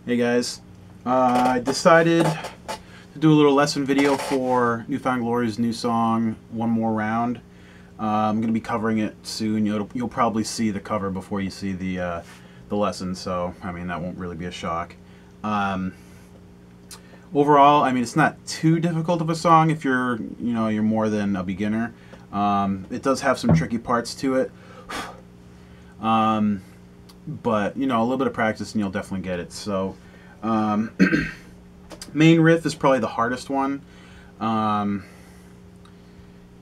Hey guys, I decided to do a little lesson video for New Found Glory's new song, One More Round. I'm going to be covering it soon. You'll probably see the cover before you see the lesson, so I mean that won't really be a shock. Overall, I mean it's not too difficult of a song if you're more than a beginner. It does have some tricky parts to it. But a little bit of practice and you'll definitely get it. So main riff is probably the hardest one.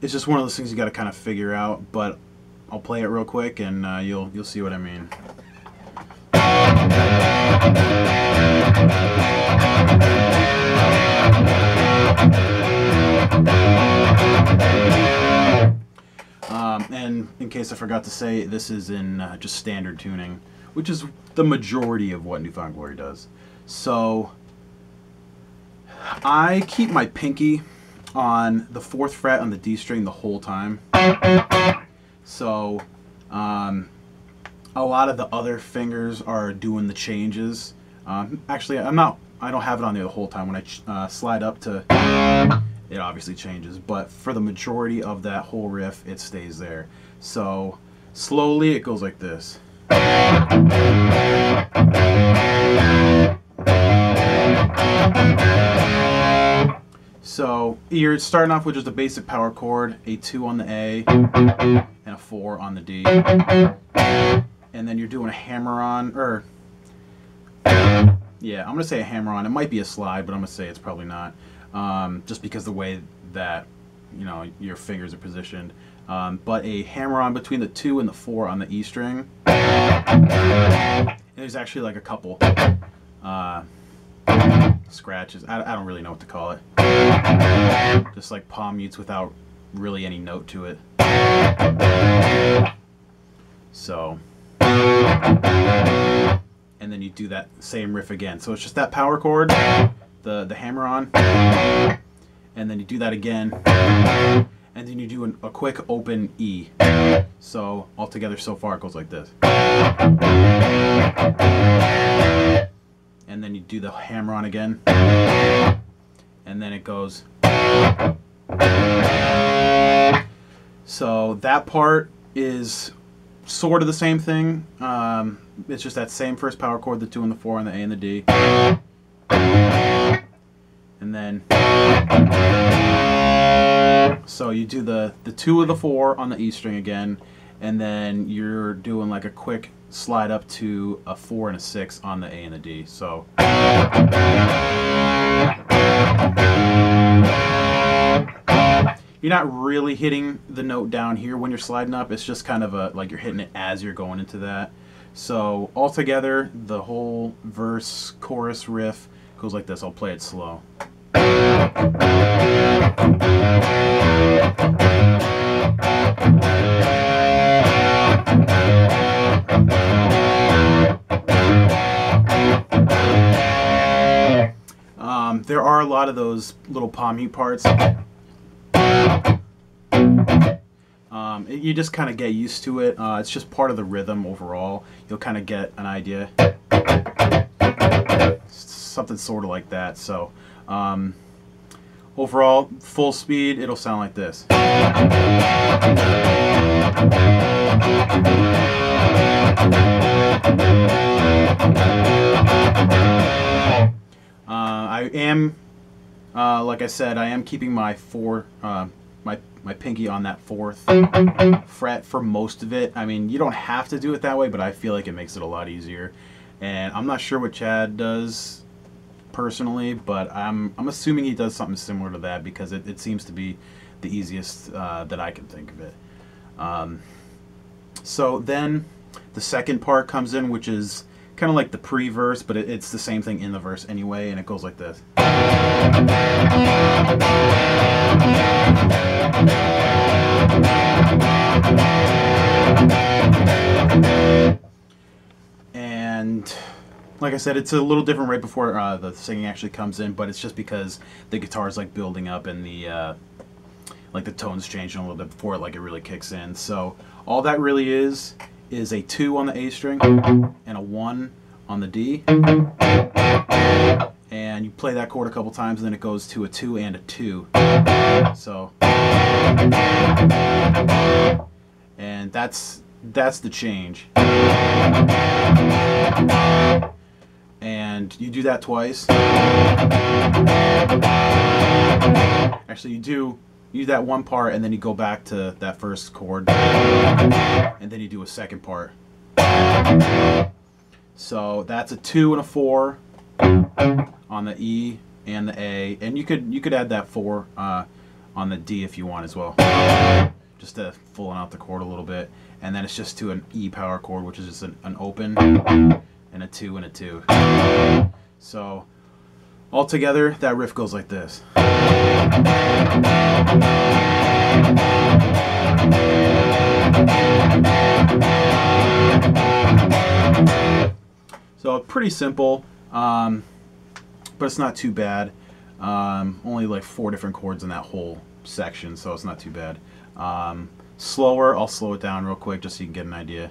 It's just one of those things you got to kind of figure out, but I'll play it real quick and you'll see what I mean. And in case I forgot to say, this is in just standard tuning, which is the majority of what New Found Glory does. So I keep my pinky on the 4th fret on the D string the whole time. So a lot of the other fingers are doing the changes. Actually, I don't have it on there the whole time. When I slide up to, it obviously changes, but for the majority of that whole riff, it stays there. So slowly it goes like this. So you're starting off with just a basic power chord, a 2 on the A, and a 4 on the D. And then you're doing a hammer-on, or yeah, I'm going to say a hammer-on. It might be a slide, but I'm going to say it's probably not, just because the way that your fingers are positioned. But a hammer-on between the 2 and the 4 on the E string. And there's actually like a couple scratches. I don't really know what to call it. Just like palm mutes without really any note to it. So, and then you do that same riff again. So it's just that power chord, the hammer on, and then you do that again, and then you do a quick open E. So altogether so far it goes like this. And then you do the hammer on again, and then it goes. So that part is sort of the same thing. It's just that same first power chord, the 2 and the 4 and the A and the D. And then, so you do the 2 of the 4 on the E string again, and then you're doing like a quick slide up to a 4 and a 6 on the A and the D. So you're not really hitting the note down here when you're sliding up. It's just kind of like you're hitting it as you're going into that. So altogether, the whole verse, chorus, riff goes like this. I'll play it slow. There are a lot of those little palm mute parts. You just kind of get used to it. It's just part of the rhythm overall. You'll kind of get an idea. Something sort of like that. So overall, full speed, it'll sound like this. I am, like I said, I am keeping my my pinky on that 4th fret for most of it. I mean, you don't have to do it that way, but I feel like it makes it a lot easier. And I'm not sure what Chad does personally, but I'm assuming he does something similar to that because it seems to be the easiest that I can think of it. So then the second part comes in, which is kind of like the pre-verse, but it's the same thing in the verse anyway, and it goes like this. And like I said, it's a little different right before the singing actually comes in, but it's just because the guitar is like building up and the like the tone's changing a little bit before it really kicks in. So all that really is a 2 on the A string and a 1 on the D. And you play that chord a couple times, and then it goes to a 2 and a 2. So, and that's the change. And you do that twice. Actually, you do that one part, and then you go back to that first chord, and then you do a second part. So that's a 2 and a 4 on the E and the A, and you could add that 4 on the D if you want as well, just to full out the chord a little bit. And then it's just to an E power chord, which is just an open and a 2 and a 2. So altogether, that riff goes like this. So pretty simple, but it's not too bad. Only like 4 different chords in that whole section, so it's not too bad. Slower, I'll slow it down real quick just so you can get an idea.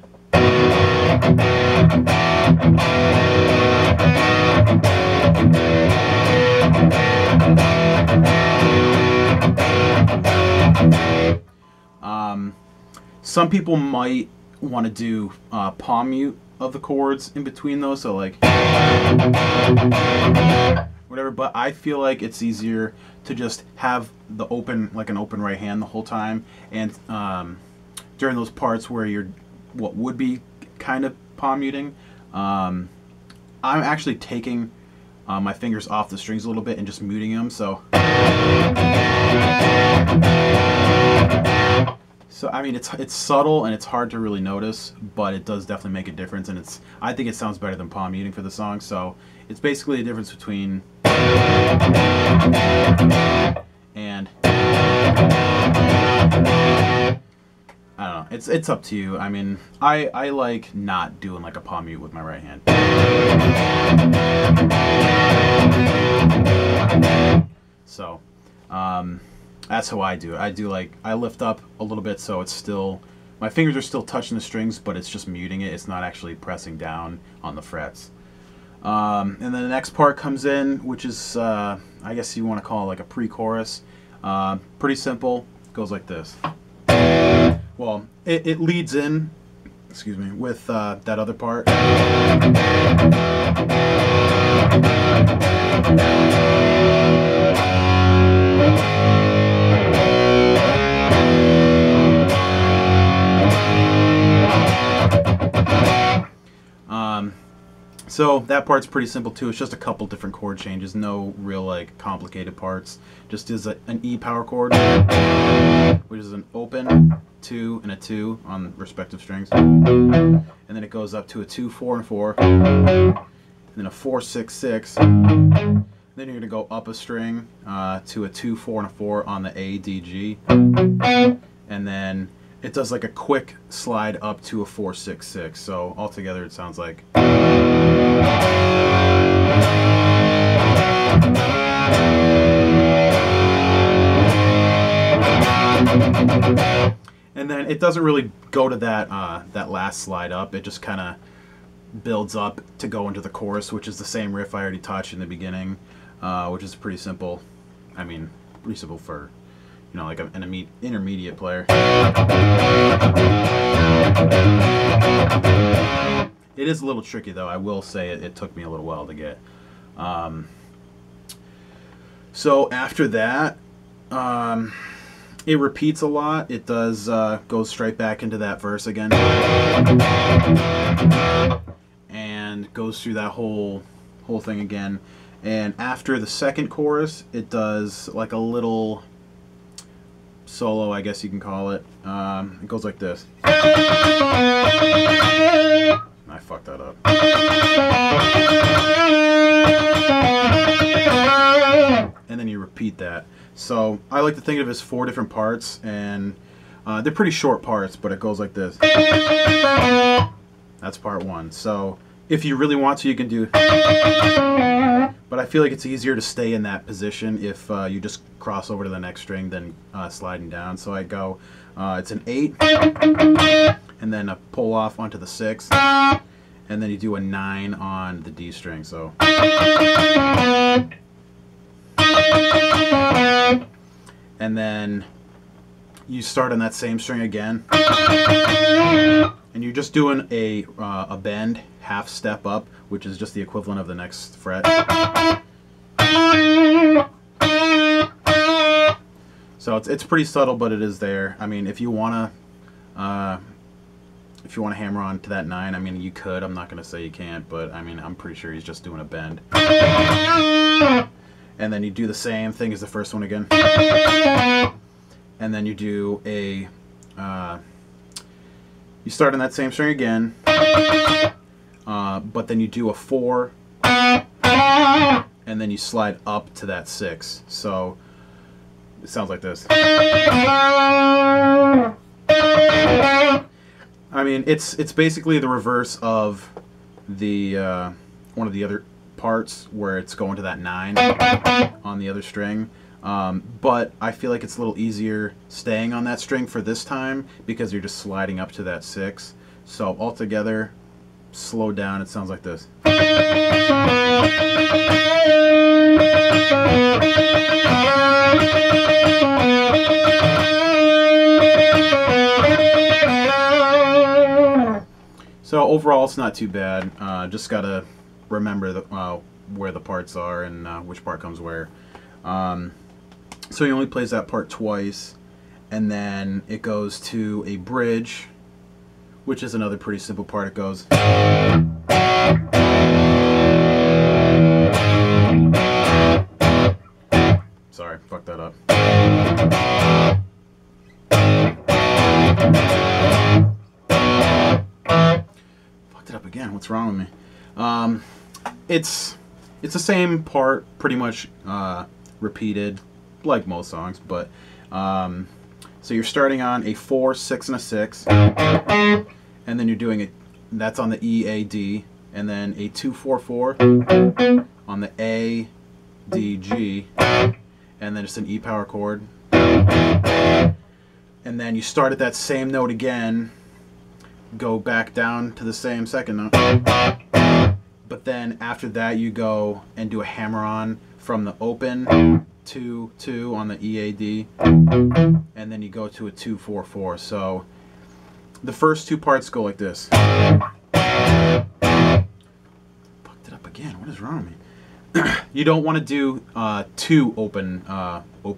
Some people might want to do palm mute of the chords in between those, so like whatever, but I feel like it's easier to just have the open, like an open right hand the whole time, and during those parts where you're what would be kind of palm muting, I'm actually taking my fingers off the strings a little bit and just muting them, so I mean, it's subtle and it's hard to really notice, but it does definitely make a difference, and I think it sounds better than palm muting for the song. So it's basically a difference between and I don't know. It's up to you. I mean, I like not doing like a palm mute with my right hand. So that's how I do it. I lift up a little bit so it's still, my fingers are still touching the strings, but it's just muting it. It's not actually pressing down on the frets. And then the next part comes in, which is, I guess you want to call it like a pre-chorus. Pretty simple. It goes like this. Well, it leads in, excuse me, with that other part. So that part's pretty simple too. It's just a couple different chord changes, no real like complicated parts. Just is an E power chord, which is an open 2 and a 2 on respective strings, and then it goes up to a 2, 4, and 4, and then a 4, 6, 6. Then you're gonna go up a string to a 2, 4, and a 4 on the A, D, G, and then it does like a quick slide up to a 4, 6, 6. So altogether it sounds like. And then it doesn't really go to that that last slide up. It just kind of builds up to go into the chorus, which is the same riff I already touched in the beginning, which is pretty simple. I mean, pretty simple for, you know, like an intermediate player. It is a little tricky though, I will say. It took me a little while to get. So after that, it repeats a lot. It does go straight back into that verse again, and goes through that whole thing again. And after the second chorus, it does like a little solo, I guess you can call it. It goes like this. I fucked that up. And then you repeat that. So I like to think of it as 4 different parts, and they're pretty short parts, but it goes like this. That's part 1. So if you really want to, you can do, but I feel like it's easier to stay in that position if you just cross over to the next string than sliding down. So I go, it's an 8, and then a pull off onto the 6, and then you do a 9 on the D string. So, and then you start on that same string again, and you're just doing a bend, half step up, which is just the equivalent of the next fret. So it's pretty subtle, but it is there. I mean, if you wanna hammer on to that 9, I mean, you could. I'm not gonna say you can't, but I mean, I'm pretty sure he's just doing a bend. And then you do the same thing as the first one again. And then you do a you start on that same string again, but then you do a 4, and then you slide up to that 6. So it sounds like this. I mean, it's basically the reverse of the one of the other parts where it's going to that 9 on the other string. But I feel like it's a little easier staying on that string for this time because you're just sliding up to that 6. So altogether, slow down, it sounds like this. So overall, it's not too bad. Just gotta remember where the parts are and which part comes where. So he only plays that part twice, and then it goes to a bridge, which is another pretty simple part. It goes. Sorry, fucked that up. Fucked it up again. What's wrong with me? It's the same part, pretty much repeated, like most songs, but so you're starting on a 4, 6, and a 6, and then you're doing it. That's on the E, A, D, and then a 2, 4, 4 on the A, D, G, and then just an E power chord, and then you start at that same note again, go back down to the same second note, but then after that you go and do a hammer on from the open to 2 on the E, A, D, and then you go to a 2, 4, 4. So the first two parts go like this. Fucked it up again. What is wrong with me? You don't want to do 2 open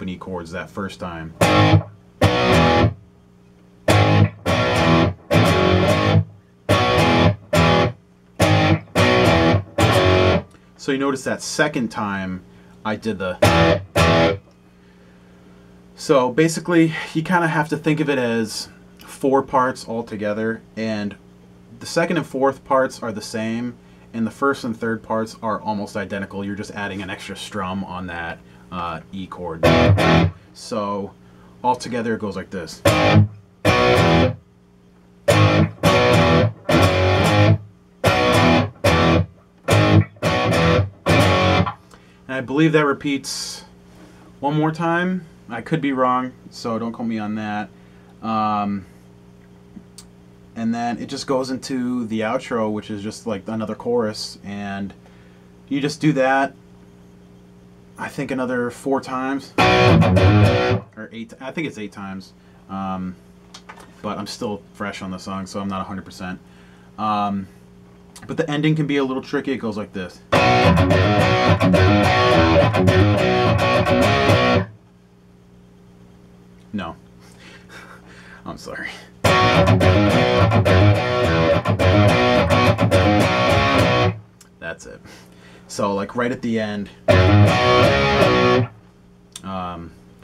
E chords that first time. So you notice that second time I did the. So basically, you kind of have to think of it as 4 parts all together, and the second and fourth parts are the same, and the first and third parts are almost identical. You're just adding an extra strum on that E chord. So all together it goes like this. And I believe that repeats one more time. I could be wrong, so don't quote me on that. And then it just goes into the outro, which is just like another chorus, and you just do that, I think, another 4 times, or 8. I think it's 8 times. But I'm still fresh on the song, so I'm not 100%. But the ending can be a little tricky. It goes like this. No. I'm sorry. That's it. So, like, right at the end, the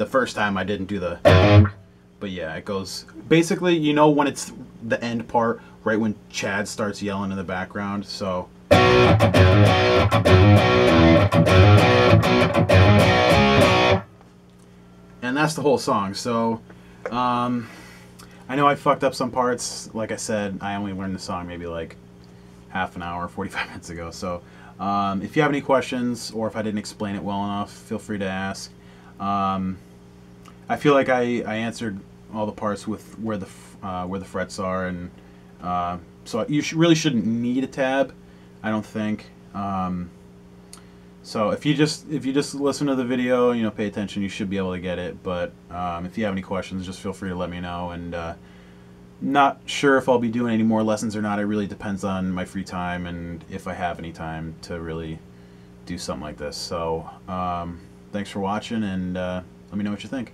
first time I didn't do the, but yeah, it goes, basically, you know when it's the end part, right when Chad starts yelling in the background, so. And that's the whole song. So, I know I fucked up some parts. Like I said, I only learned the song maybe like half an hour, 45 minutes ago. So, if you have any questions, or if I didn't explain it well enough, feel free to ask. I feel like I answered all the parts with where the frets are, and So you really shouldn't need a tab, I don't think. So if you just listen to the video, you know, pay attention, you should be able to get it. But if you have any questions, just feel free to let me know. And not sure if I'll be doing any more lessons or not. It really depends on my free time and if I have any time to really do something like this. So thanks for watching, and let me know what you think.